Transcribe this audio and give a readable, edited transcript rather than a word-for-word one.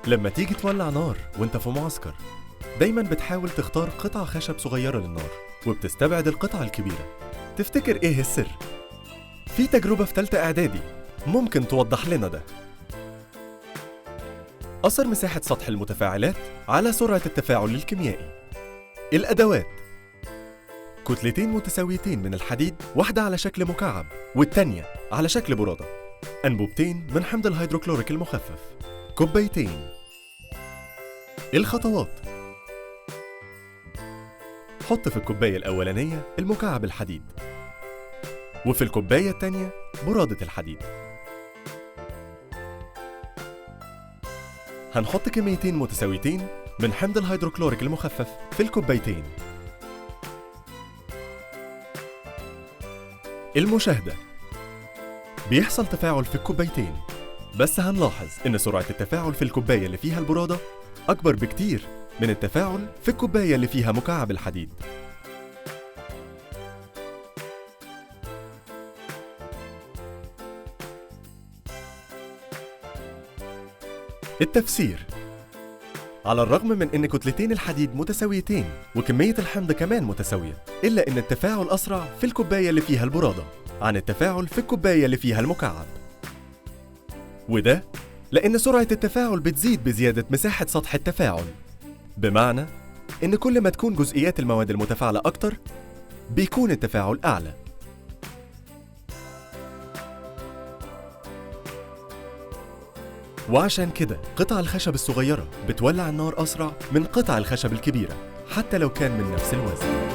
لما تيجي تولع نار وانت في معسكر، دايما بتحاول تختار قطعة خشب صغيرة للنار وبتستبعد القطعة الكبيرة. تفتكر ايه السر؟ في تجربة في تالتة إعدادي ممكن توضح لنا ده. أثر مساحة سطح المتفاعلات على سرعة التفاعل الكيميائي. الأدوات: كتلتين متساويتين من الحديد، واحدة على شكل مكعب والتانية على شكل برادة. أنبوبتين من حمض الهيدروكلوريك المخفف. كوبايتين. الخطوات: حط في الكوباية الأولانية المكعب الحديد، وفي الكوباية التانية برادة الحديد. هنحط كميتين متساويتين من حمض الهيدروكلوريك المخفف في الكوبايتين. المشاهدة: بيحصل تفاعل في الكوبايتين، بس هنلاحظ إن سرعة التفاعل في الكوباية اللي فيها البرادة أكبر بكتير من التفاعل في الكوباية اللي فيها مكعب الحديد. التفسير: على الرغم من إن كتلتين الحديد متساويتين وكمية الحمض كمان متساوية، إلا إن التفاعل أسرع في الكوباية اللي فيها البرادة عن التفاعل في الكوباية اللي فيها المكعب. وده لأن سرعة التفاعل بتزيد بزيادة مساحة سطح التفاعل، بمعنى إن كل ما تكون جزئيات المواد المتفاعلة أكتر، بيكون التفاعل أعلى. وعشان كده قطع الخشب الصغيرة بتولع النار أسرع من قطع الخشب الكبيرة، حتى لو كان من نفس الوزن.